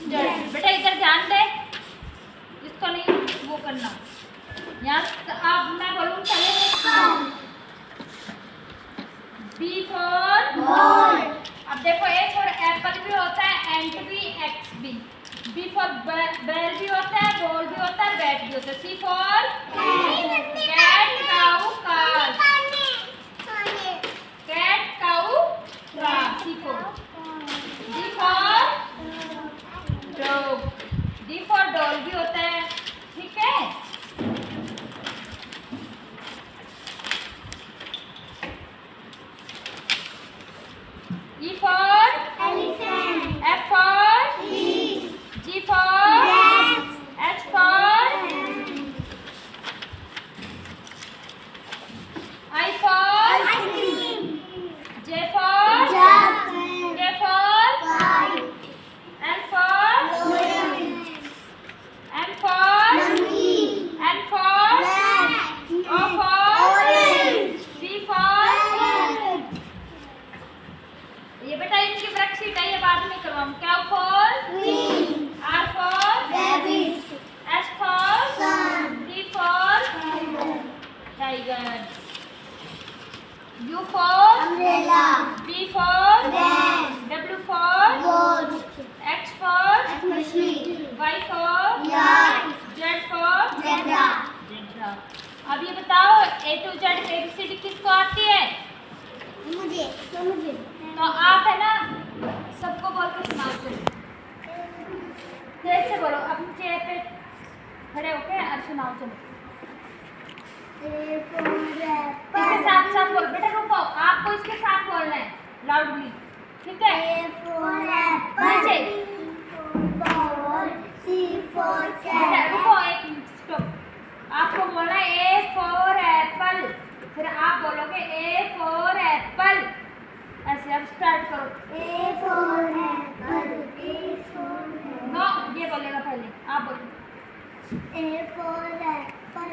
Z. बेटा इधर ध्यान दे, इसको नहीं वो करना। यहाँ आप मैं बोलूँ चले। B for ball. अब देखो ए फॉर एप्पल भी होता है, एंट भी, एक्स भी। बी फॉर बेल भी होता है, बॉल भी होता है, बैट भी होता है। C for cat, cow, car. Cat, cow, car. C for. D for dog. D for doll भी होता है, ठीक है। E for elephant. F for fish. G for rat. H for I for ice cream. J for jug. K for kite. L for lion. M for monkey. N for rat. O for orange. P for ये बेटा इनकी worksheet है, ये बाद में करवाऊँ। Q for queen. R for rabbit. S for sun. T for tiger. U for umbrella. V for van. W for boat. X for मछली। Y for yard. Z for zebra. अब ये बताओ ए टू जेड एबीसीडी किसको आती है? मुझे। तो आप है ना सबको बोल के सुनाओ। चलो तेज से बोलो, अपनी चेयर पे खड़े होके और सुनाओ। चलो इसके साथ साथ बोलो। बेटा रुको, आपको इसके साथ बोलना है लाउडली, ठीक है? नीचे बेटा रुको, एक मिनट स्टॉप। आपको बोलना है ए फॉर एप्पल, फिर आप बोलोगे ए फॉर एप्पल। ऐसे अब स्टार्ट करो। ए फॉर एप्पल। नो, ये बोलेगा पहले, आप बोलो। A for apple.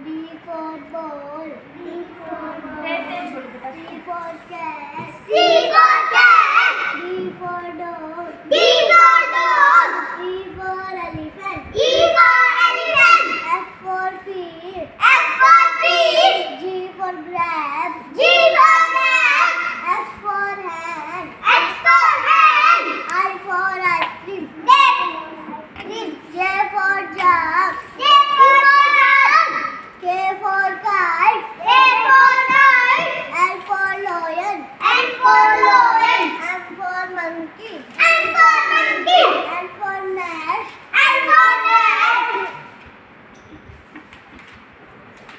B for ball. तेज बोलो बेटा। C for cat. D for dog. E for elephant. F for fish. G for grab. H for hand. I for ice cream. J for jug. K for kite. L for lion. M for monkey. N for nest.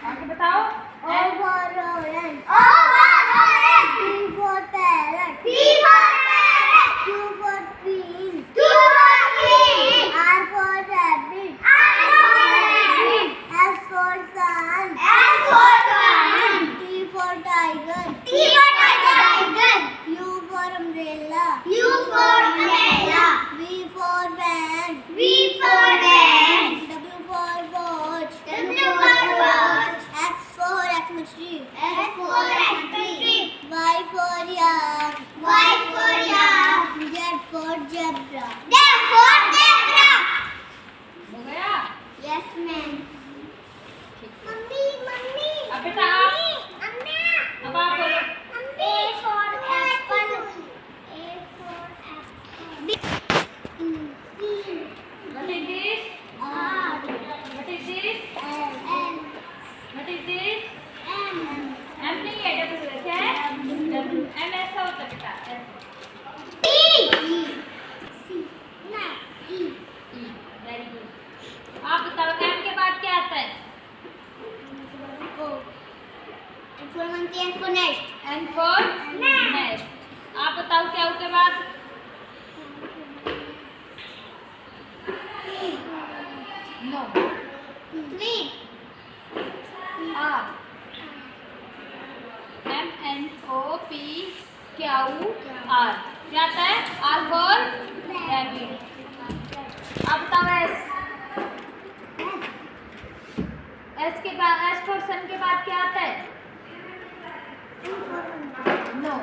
आगे बताओ। O for orange. P for parrot. Q for queen. R for rabbit. S for sun. T for tiger. U for umbrella. V for van. W for watch. X for Xmas-tree. Y for yak. Z for zebra. हो गया? Yes, ma'am. Mummy अब बेटा अब आप बोलो। A for apple. What is this? What is this? What is this? M नहीं है, W है। W M ऐसा होता है बेटा, E। Very good. आप बताओ M के बाद क्या आता है? N for nest. आप बताओ क्या उसके बाद? No. R. MNOP QR. क्या आता है? R for rabbit. अब बताओ S. S के बाद S for sun के बाद क्या आता है? No.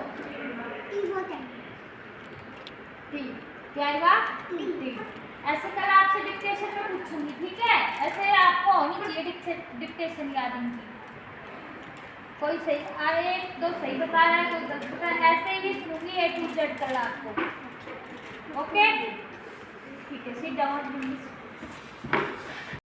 T. क्या आएगा टी। ऐसे कल आपसे डिक्टेशन में पूछूंगी, ठीक है? ऐसे आपको होनी चाहिए डिक्टेशन याद इनकी। कोई सही एक दो सही बता रहा है, कोई गलत बता रहा है, ऐसे ही सुनूंगी A to Z कल आपको। ओके ठीक है, सिट डाउन।